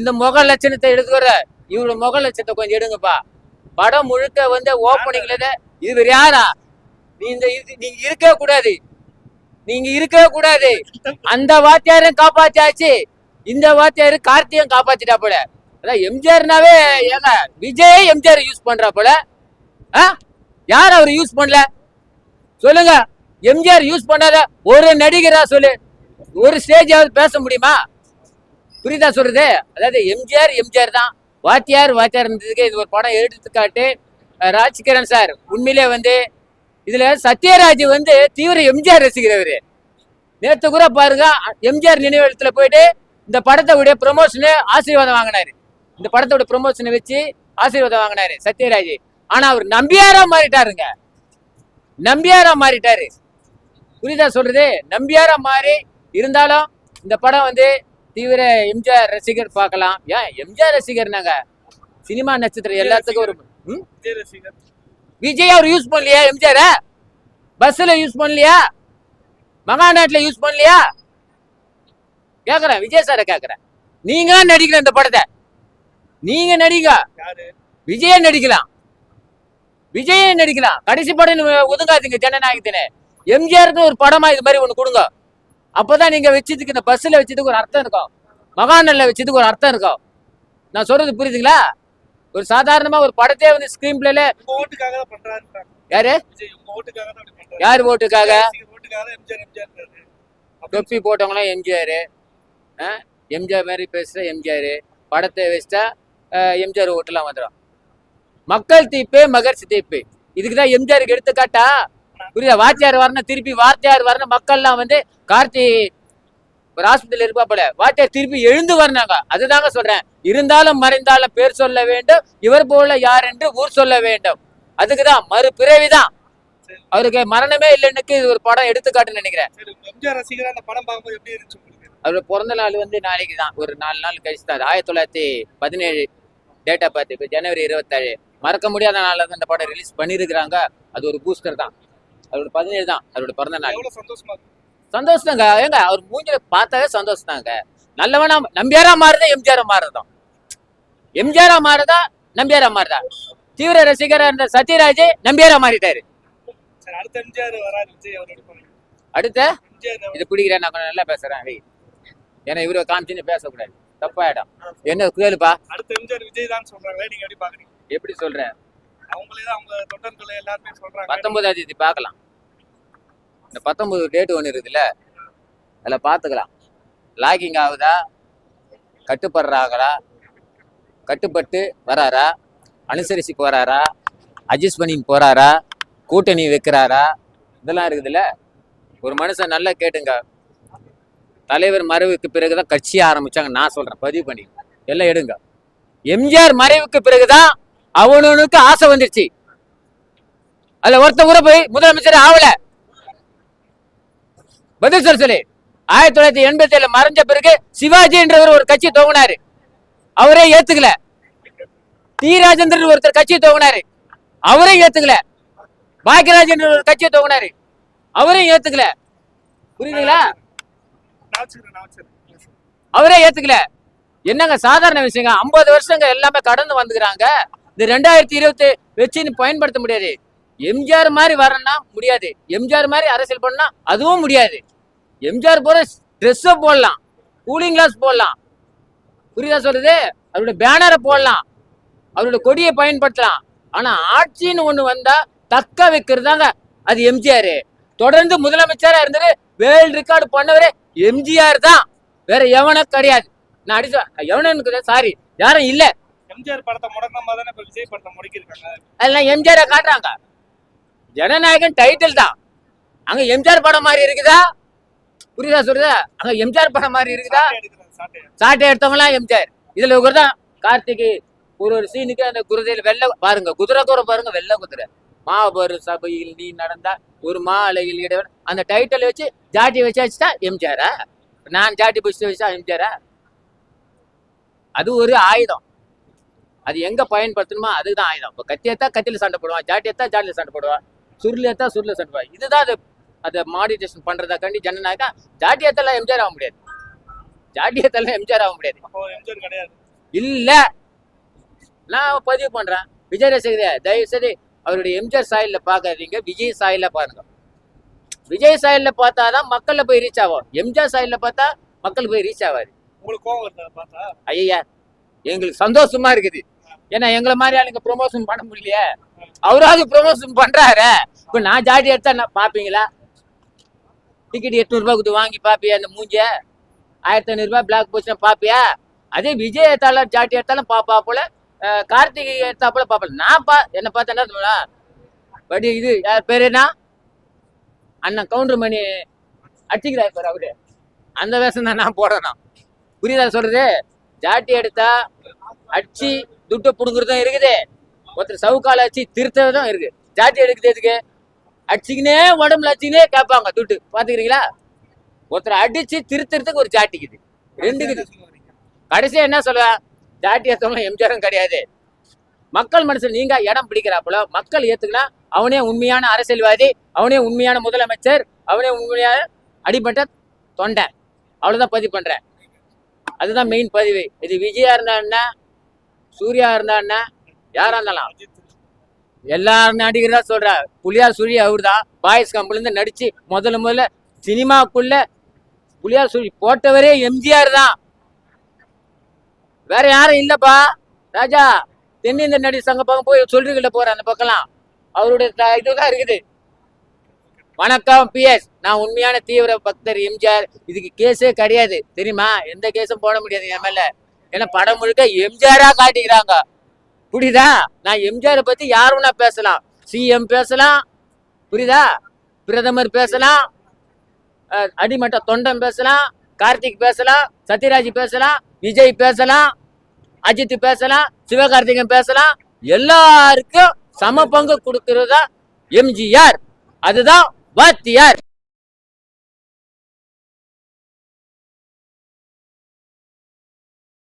இந்த முக லட்சணத்தை எடுத்துக்கிற இவரோட முக லட்சணத்தை கொஞ்சம் எடுங்கப்பா. படம் முழுக்க வந்து ஓப்பனிங்ல இவர் யாரா? நீங்க இருக்கவே கூடாது, நீங்க இருக்கவே கூடாது. அந்த வாத்தியாரையும் காப்பாத்தியாச்சு, இந்த வாத்தியாரு கார்த்தியும் காப்பாத்திட்டா போல. அதான் எம்ஜிஆர்னாவே ஏங்க விஜய் எம்ஜிஆர் யூஸ் பண்றா போல. யார் அவர் யூஸ் பண்ணல சொல்லுங்க? எம்ஜிஆர் யூஸ் பண்ணாத ஒரு நடிகரா சொல்லு, ஒரு ஸ்டேஜாவது பேச முடியுமா? புரியுதா சொல்றது? அதாவது எம்ஜிஆர் தான், வாத்தியார் இருந்ததுக்கு இது ஒரு படம் எடுத்துக்காட்டு. ராஜ்கிரண் சார் உண்மையிலே வந்து இதுல சத்யராஜ் வந்து தீவிர எம்ஜிஆர் ரசிக்கிறவரு. நேற்று கூட பாருங்க, எம்ஜிஆர் நினைவிடத்துல போயிட்டு இந்த படத்தோட ப்ரொமோஷனு ஆசீர்வாதம் வாங்கினாரு. இந்த படத்தோட ப்ரொமோஷனை வச்சு ஆசீர்வாதம் வாங்கினாரு சத்யராஜ். ஆனா அவர் நம்பியாரா மாறிட்டாருங்க, நம்பியாரா மாறிட்டாரு. புரியுதா சொல்றது? நம்பியாரா மாறி இருந்தாலும் இந்த படம் வந்து தீவிர எம்ஜிஆர் ரசிகர் பார்க்கலாம். ஏன் எம்ஜிஆர் ரசிகர்னாங்க, சினிமா நட்சத்திரம் எல்லாத்துக்கும் ஒரு விஜய் அவர் யூஸ் பண்ணலையா? எம்ஜிஆர் பஸ்ல யூஸ் பண்ணலையா? மகாநாட்டுல யூஸ் பண்ணலையா? கேக்குறேன், விஜய் சார கேக்குறேன். நீங்க நடிக்கிற இந்த படத்தை நீங்க நடிங்க, விஜய நடிக்கலாம், விஜய நடிக்கலாம். கடைசி படம் ஒதுங்காதீங்க ஜனநாயகத்தின. எம்ஜிஆருக்கு ஒரு படமா இது மாதிரி ஒண்ணு கொடுங்க. அப்பதான் நீங்க வச்சதுக்கு, இந்த பஸ்ல வச்சதுக்கு ஒரு அர்த்தம் இருக்கும், மகாநாட்டுல வச்சதுக்கு ஒரு அர்த்தம் இருக்கும். நான் சொல்றது புரியுதுங்களா? ஒரு சாதாரணமா ஒரு படத்தையே வந்து ஸ்கிரீன் பிளேல யாரு யாரு ஓட்டுக்காக தொப்பி போட்டவங்களாம் எம்ஜிஆர், எம்ஜிஆர் மாதிரி பேசுற எம்ஜிஆர், படத்தை வச்சா எம்ஜிஆர் ஓட்டுலாம் வந்துடும். மக்கள் தீர்ப்பு மகர்ஷி தீர்ப்பு, இதுக்குதான் எம்ஜிஆருக்கு எடுத்துக்காட்டா? புரியுதா? வாத்தியார் வரணும், திருப்பி வாத்தியார் வரணும். மக்கள்லாம் வந்து கார்த்தி ஒரு ஆஸ்பத்திரியில் இருப்பா போல, வாத்தியார் திருப்பி எழுந்து வரனாங்க. அதுதாங்க சொல்றேன். இருந்தாலும் மறைந்தாலும் பேர் சொல்ல வேண்டும், இவர் போல யார் என்று ஊர் சொல்ல வேண்டும். அதுக்குதான் மறுபிறவிதான். அவருக்கு மரணமே இல்லைன்னுக்கு இது ஒரு படம் எடுத்துக்காட்டுன்னு நினைக்கிறேன். அவரோட பிறந்த நாள் வந்து நாளைக்கு தான், ஒரு 4 நாள் கழிச்சு தான். 1917 டேட்டா பார்த்து, இப்போ ஜனவரி 27. மறக்க முடியாத நாள்ல தான் இந்த படம் ரிலீஸ் பண்ணிருக்கிறாங்க. அது ஒரு பூஸ்டர் தான். அவரோட 17 தான் அவரோட பிறந்த நாள். சந்தோஷம் தாங்க. ஏங்க அவர் மூஞ்சில பார்த்தாவே சந்தோஷம் தாங்க. நல்லவனா நம்பியாரா மாறுதா எம்ஜிஆரா மாறுதான்? எம்ஜிஆரா மாறுதா நம்பியாரா மாறுதா? தீவிர ரசிகரா இருந்த சத்யராஜ் நம்பியாரா மாறிட்டாரு. அடுத்த இது பிடிக்கிறேன், நான் கொஞ்சம் நல்லா பேசுறேன். ஏன்னா இவரை காமிச்சுன்னு பேசக்கூடாது, தப்பாயிடும். என்ன கேளுப்பா? எப்படி சொல்றேன்? 19ஆம் தேதி பார்க்கலாம். இந்த 19 டேட் ஒன்று இருக்குதுல்ல, அதில் பார்த்துக்கலாம். லாகிங் ஆகுதா, கட்டுப்படுறாங்களா, கட்டுப்பட்டு வராரா, அனுசரிச்சு போறாரா, அட்ஜஸ்ட் பண்ணி போறாரா, கூட்டணி வைக்கிறாரா, இதெல்லாம் இருக்குதுல்ல. ஒரு மனுஷன் நல்லா கேட்டுங்க, தலைவர் மறைவுக்கு பிறகுதான் கட்சி ஆரம்பிச்சாங்க. நான் சொல்றேன், பதிவு பண்ணி எல்லாம் எடுங்க. எம்ஜிஆர் மறைவுக்கு பிறகுதான் அவனுக்கு ஆசை வந்துருச்சு. அதுல ஒருத்த கூட போய் முதலமைச்சர் ஆகல. பதில் சொல்லு. 1987 மறைஞ்ச பிறகு சிவாஜி என்றவர் ஒரு கட்சி துவங்கினாரு, அவரே ஏத்துக்கல. டி ராஜேந்திரன் ஒருத்தர் கட்சி துவங்கினாரு, அவரே ஏத்துக்கல. பாக்கியராஜ் என்ற ஒரு கட்சியை துவங்கினாரு, அவரையும் ஏத்துக்கல. புரியுதுங்களா? அவரே ஏத்துக்கல. என்னங்க சாதாரண விஷயங்க? 50 வருஷங்க எல்லாமே கடந்து வந்துக்கிறாங்க. இந்த 2020 வச்சு பயன்படுத்த முடியாது. எம்ஜிஆர் மாதிரி வரணும்னா முடியாது, எம்ஜிஆர் மாதிரி அரசியல் பண்ணா அதுவும் முடியாது. எம்ஜிஆர் போல ட்ரெஸ்ஸை போடலாம், கூலிங் கிளாஸ் போடலாம், புரியுதா சொல்றது? அவருடைய பேனரை போடலாம், அவருடைய கொடியை பயன்படுத்தலாம். ஆனா ஆட்சின்னு ஒண்ணு வந்தா தக்க வைக்கிறதாங்க அது எம்ஜிஆர். தொடர்ந்து முதலமைச்சரா இருந்தது, வேர்ல்டு ரெக்கார்டு பண்ணவரே எம்ஜிஆர் தான், வேற எவனும் கிடையாது. நான் அடிச்ச எவனுக்கு சாரி யாரும் இல்ல. எம்ஜிஆர் படத்தை முடக்கமா தானே இப்ப விஜய் படத்தை முடக்கிருக்காங்க. அதெல்லாம் எம்ஜிஆர் காட்டுறாங்க. ஜனநாயகன் டைட்டில் தான். அங்க எம்ஜிஆர் படம் மாதிரி இருக்குதா? புரியுதா சொல்றதா? அங்க எம்ஜிஆர் படம் மாதிரி இருக்குதா? சாட்டை எடுத்தவங்களாம் எம்ஜிஆர். இதுல ஒரு தான் கார்த்திகை ஒரு சீனுக்கு அந்த குதிரையில வெள்ளை பாருங்க, குதிரை பாருங்க, வெள்ளை குதிரை. மாபெரும் சபையில் நீ நடந்தா ஒரு மாலையில் இடைவெளி, அந்த டைட்டில் வச்சு ஜாட்டி வச்சாச்சுட்டா எம்ஜிஆரா? நான் ஜாட்டி பிடிச்சி வச்சா எம்ஜிஆரா? அது ஒரு ஆயுதம், அது எங்க பயன்படுத்தணுமோ அதுதான் ஆயுதம். இப்போ கத்தி ஏத்தா கத்தியில சண்டை போடுவான், ஜாட்டி ஏத்தா ஜாட்டில சண்டை போடுவான், சுருள் ஏத்தா சுருள சண்டை போடுவான். இதுதான் அது அதை மாடிடேஷன் பண்றதா கண்டி ஜனநாயகம். ஜாட்டி ஏத்தெல்லாம் எம்ஜிஆர் ஆக முடியாது, ஜாட்டி ஏத்தெல்லாம் எம்ஜிஆர் ஆக முடியாது. இல்ல நான் பதிவு பண்றேன். விஜய் ரசிகரே, தயவு செய்து அவருடைய எம்ஜிஆர் சாயல்ல பாக்காதீங்க, விஜய் சாயல்ல பாருங்க. விஜய் சாயல்ல பார்த்தாதான் மக்கள்ல போய் ரீச் ஆகும். எம்ஜிஆர் சாயல்ல பார்த்தா மக்கள் போய் ரீச் ஆகாது. உங்களுக்கு கோவம் வருதா பார்த்தா? ஐயா, எங்களுக்கு சந்தோஷமா இருக்குது. ஏன்னா எங்களை மாதிரி ஆளுங்க ப்ரொமோஷன் பண்ண முடியலையே, அவராவது ப்ரொமோஷன் பண்றாரு. இப்ப நான் ஜாடி எடுத்தா நான் பாப்பீங்களா? டிக்கெட் 800 ரூபாய் கொடுத்து வாங்கி பாப்பியா? அந்த மூஞ்ச 1500 ரூபாய் பிளாக் போச்சுன்னா பாப்பியா? அதே விஜய் எடுத்தாலும் ஜாட்டி எடுத்தாலும் பாப்பா போல, கார்த்திகை எடுத்தா போல பாப்பல. நான் என்ன பார்த்தா என்ன சொல்லுவா, படி இது யார் பேரு என்ன, அண்ணன் கவுண்டர் மணி அடிச்சுக்கிறாரு பாரு அவரு, அந்த வேஷம் தான் நான் போடணும். புரியுதா சொல்றது? ஜாட்டி எடுத்தா அடிச்சு துட்டை புடுங்குறதும் இருக்குது, ஒருத்தர் சவுக்கால அடிச்சு திருத்ததும் இருக்கு. ஜாட்டி எடுக்குது எதுக்கு? அடிச்சுக்கினே உடம்புல அடிச்சுக்கினே கேட்பாங்க துட்டு. பாத்துக்கிறீங்களா? ஒருத்தர் அடிச்சு திருத்துறதுக்கு ஒரு ஜாட்டிக்குது, ரெண்டுக்குது. கடைசியா என்ன சொல்லுவா, ஜாட்டி ஏத்தவங்க எம்ஜிஆரும் கிடையாது. மக்கள் மனசுல நீங்க இடம் பிடிக்கிறாப்புல மக்கள் ஏத்துக்கினா அவனே உண்மையான அரசியல்வாதி, அவனே உண்மையான முதலமைச்சர், அவனே உண்மையான அடிப்பட்ட தொண்டை. அவ்வளவுதான் பதிவு பண்றேன். அதுதான் மெயின் பதிவு. இது விஜயா இருந்தா என்ன, சூர்யா இருந்தா என்ன, யாரா இருந்தாலும் எல்லாரும் நடிகர் தான் சொல்ற. புலியார் சுழி அவர் தான் பாய்ஸ் கம்பெனில இருந்து நடிச்சு முதல்ல சினிமாக்குள்ள புலியார் சுழி போட்டவரே எம்ஜிஆர் தான், வேற யாரும் இல்லப்பா. ராஜா தென்னிந்திய நடிகர் சங்க பக்கம் போய் சொல்றீங்கள்ட்ட போற அந்த பக்கம்லாம் அவருடைய இதுதான் இருக்குது. வணக்கம் PS, நான் உண்மையான தீவிர பக்தர் எம்ஜிஆர். இதுக்கு கேஸே கிடையாது தெரியுமா? எந்த கேஸும் போட முடியாது என் மேல. ஏன்னா படம் முழுக்க எம்ஜிஆரா காட்டிக்கிறாங்க. புரியுதா? நான் எம்ஜிஆரை பத்தி யாருன்னா பேசலாம், சிஎம் பேசலாம், புரியுதா, பிரதமர் பேசலாம், அடிமட்ட தொண்டன் பேசலாம், கார்த்திக் பேசலாம், சத்யராஜ் பேசலாம், விஜய் பேசலாம், அஜித் பேசலாம், சிவகார்த்திகன் பேசலாம். எல்லாருக்கும் சம பங்கு கொடுக்கறதா எம்ஜிஆர். அதுதான் வாத்தியார்.